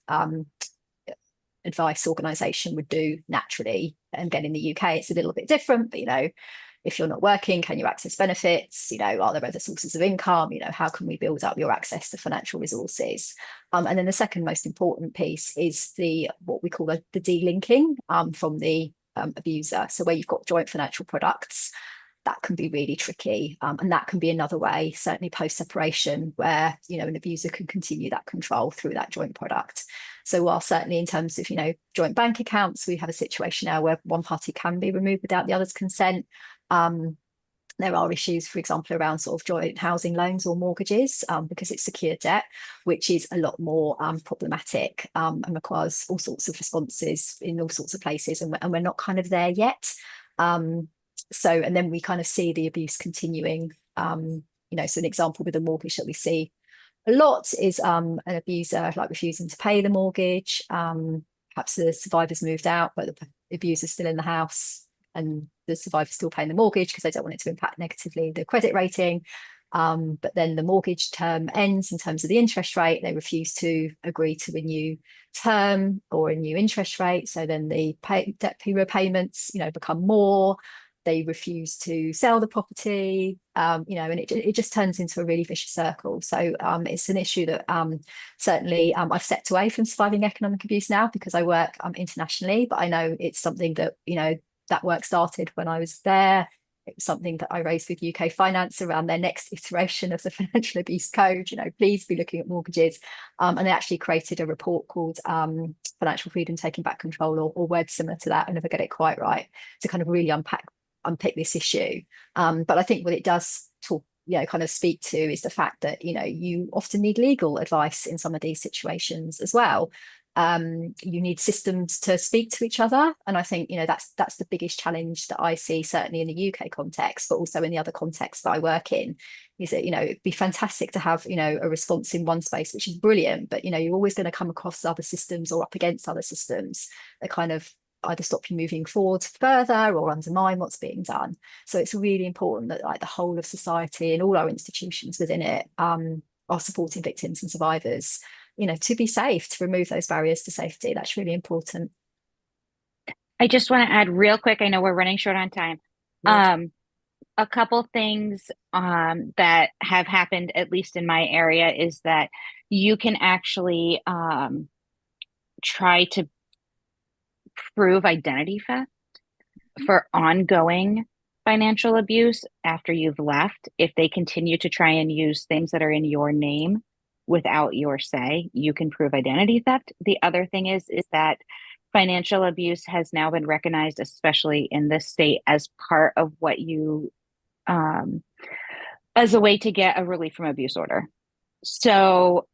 advice organization would do naturally. And again, in the UK, it's a little bit different, but if you're not working, can you access benefits? Are there other sources of income? How can we build up your access to financial resources? And then the second most important piece is what we call the delinking from the abuser. So where you've got joint financial products, that can be really tricky. And that can be another way, certainly post-separation, where, an abuser can continue that control through that joint product. So while certainly in terms of, joint bank accounts, we have a situation now where one party can be removed without the other's consent. There are issues, for example, around sort of joint housing loans or mortgages because it's secured debt, which is a lot more problematic and requires all sorts of responses in all sorts of places. And we're not kind of there yet. And then we kind of see the abuse continuing. So an example with a mortgage that we see a lot is an abuser like refusing to pay the mortgage. Perhaps the survivor's moved out, but the abuser's still in the house and the survivor's still paying the mortgage because they don't want it to impact negatively the credit rating. But then the mortgage term ends in terms of the interest rate. They refuse to agree to a new term or a new interest rate. So then the debt repayments, become more. They refuse to sell the property, and it just turns into a really vicious circle. So it's an issue that certainly I've stepped away from surviving economic abuse now because I work internationally, but I know it's something that, that work started when I was there. It was something that I raised with UK Finance around their next iteration of the Financial Abuse Code. Please be looking at mortgages. And they actually created a report called Financial Freedom Taking Back Control, or words similar to that. I never get it quite right, to kind of really unpick this issue. But I think what it does talk, kind of speak to is the fact that, you often need legal advice in some of these situations as well. You need systems to speak to each other. And I think, that's the biggest challenge that I see, certainly in the UK context, but also in the other contexts that I work in, is that, it'd be fantastic to have, a response in one space, which is brilliant, but, you're always going to come across other systems or up against other systems that kind of either stop you moving forward further or undermine what's being done. So it's really important that the whole of society and all our institutions within it are supporting victims and survivors, to be safe, to remove those barriers to safety. That's really important. I just want to add real quick, I know we're running short on time. a couple things that have happened, at least in my area, is that you can actually try to prove identity theft for ongoing financial abuse after you've left. If they continue to try and use things that are in your name without your say, you can prove identity theft. The other thing is that financial abuse has now been recognized, especially in this state, as part of what you as a way to get a relief from abuse order. So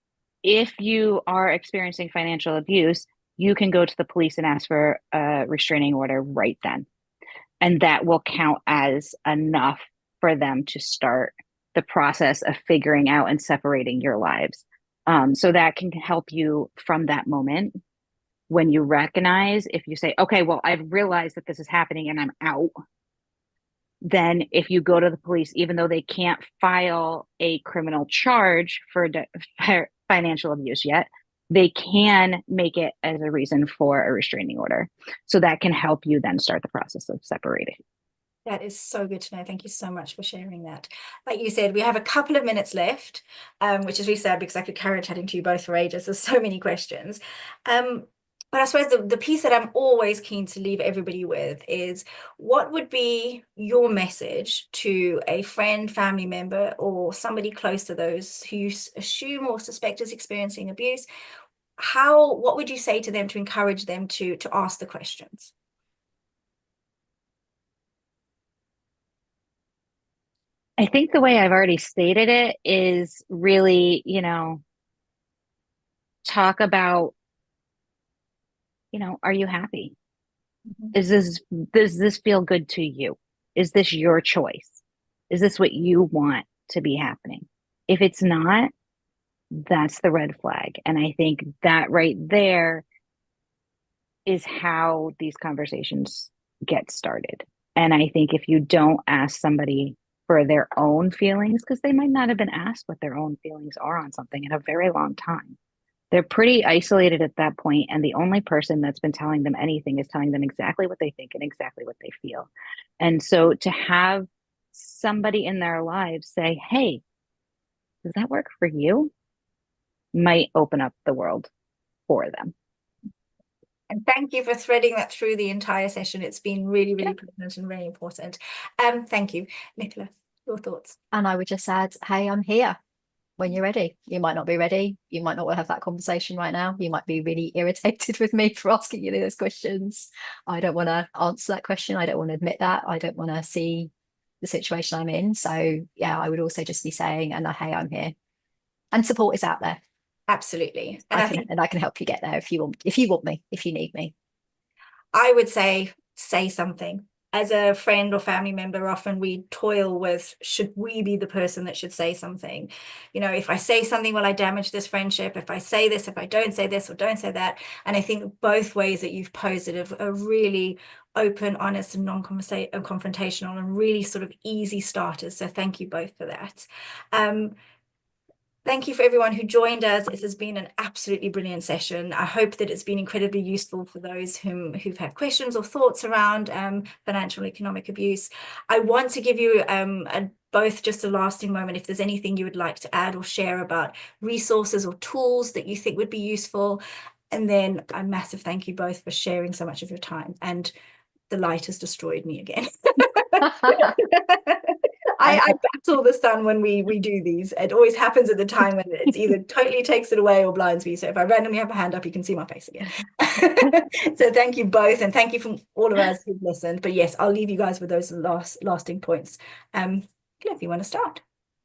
if you are experiencing financial abuse, you can go to the police and ask for a restraining order right then. And that will count as enough for them to start the process of figuring out and separating your lives. So that can help you from that moment when you recognize, if you say, okay, well, I've realized that this is happening and I'm out. Then if you go to the police, even though they can't file a criminal charge for financial abuse yet, they can make it as a reason for a restraining order. So that can help you then start the process of separating. That is so good to know. Thank you so much for sharing that. Like you said, we have a couple of minutes left, which is really sad because I could carry on chatting to you both for ages. There's so many questions. But I suppose the piece that I'm always keen to leave everybody with is, what would be your message to a friend, family member, or somebody close to those who you assume or suspect is experiencing abuse? What would you say to them to encourage them to ask the questions? I think the way I've already stated it is really, talk about, are you happy? Does this feel good to you? Is this your choice? Is this what you want to be happening? If it's not, that's the red flag. And I think that right there is how these conversations get started. And I think if you don't ask somebody for their own feelings, because they might not have been asked what their own feelings are on something in a very long time, they're pretty isolated at that point, and the only person that's been telling them anything is telling them exactly what they think and exactly what they feel. And so to have somebody in their lives say, hey, does that work for you? Might open up the world for them. And thank you for threading that through the entire session. It's been really, really pertinent and very important. Thank you. Nicola, your thoughts? And I would just add, hey, I'm here when you're ready. You might not be ready. You might not want to have that conversation right now. You might be really irritated with me for asking you those questions. I don't want to answer that question. I don't want to admit that. I don't want to see the situation I'm in. So yeah, I would also just be saying, and hey, I'm here. And support is out there. Absolutely. And I can help you get there if you want me, if you need me. I would say something. As a friend or family member, often we toil with, should we be the person that should say something? If I say something, will I damage this friendship? If I say this, if I don't say this or don't say that. And I think both ways that you've posed it are really open, honest, and non-confrontational, and really sort of easy starters. So thank you both for that. Thank you for everyone who joined us. It has been an absolutely brilliant session. I hope that it's been incredibly useful for those who've had questions or thoughts around financial and economic abuse. I want to give you both just a lasting moment if there's anything you would like to add or share about resources or tools that you think would be useful. And then a massive thank you both for sharing so much of your time. And the light has destroyed me again. I battle the sun when we do these. It always happens at the time when it's either totally takes it away or blinds me. So if I randomly have a hand up, you can see my face again. So thank you both, and thank you from all of us who've listened. But yes, I'll leave you guys with those lasting points. If you want to start.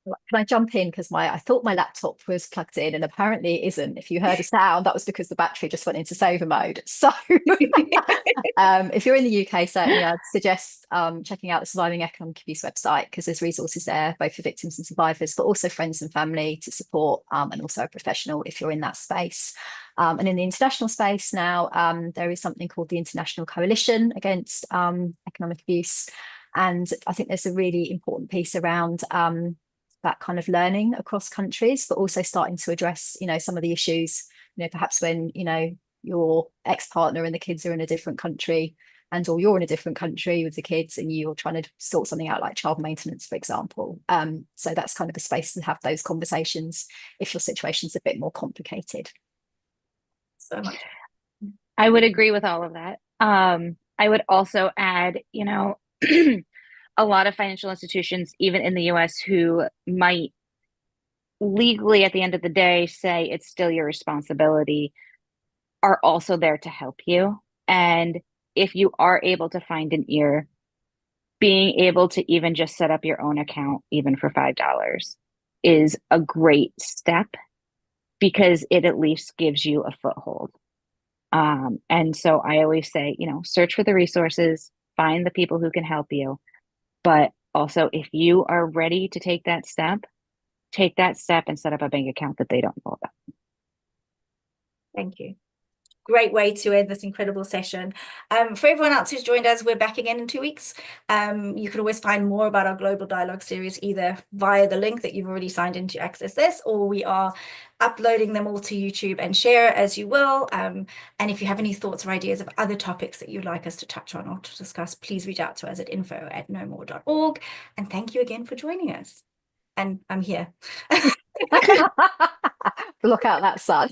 Can I jump in? Because I thought my laptop was plugged in and apparently it isn't. If you heard a sound, that was because the battery just went into saver mode. So if you're in the UK, certainly I'd suggest checking out the Surviving Economic Abuse website, because there's resources there, both for victims and survivors, but also friends and family to support, and also a professional if you're in that space. And in the international space now, there is something called the International Coalition Against Economic Abuse. And I think there's a really important piece around that kind of learning across countries, but also starting to address, some of the issues, perhaps when, your ex-partner and the kids are in a different country, or you're in a different country with the kids and you're trying to sort something out like child maintenance, for example. So that's kind of a space to have those conversations if your situation's a bit more complicated. So much. I would agree with all of that. I would also add, you know, a lot of financial institutions, even in the US, who might legally at the end of the day say it's still your responsibility, are also there to help you. And if you are able to find an ear, being able to even just set up your own account, even for $5, is a great step because it at least gives you a foothold. And so I always say, you know, search for the resources, find the people who can help you. But also, if you are ready to take that step and set up a bank account that they don't know about. Thank you. Great way to end this incredible session. For everyone else who's joined us, we're back again in 2 weeks. You can always find more about our Global Dialogue series either via the link that you've already signed in to access this, or we are uploading them all to YouTube, and share as you will. And if you have any thoughts or ideas of other topics that you'd like us to touch on or to discuss, please reach out to us at info@knowmore.org. And thank you again for joining us. And I'm here. Block out that sun.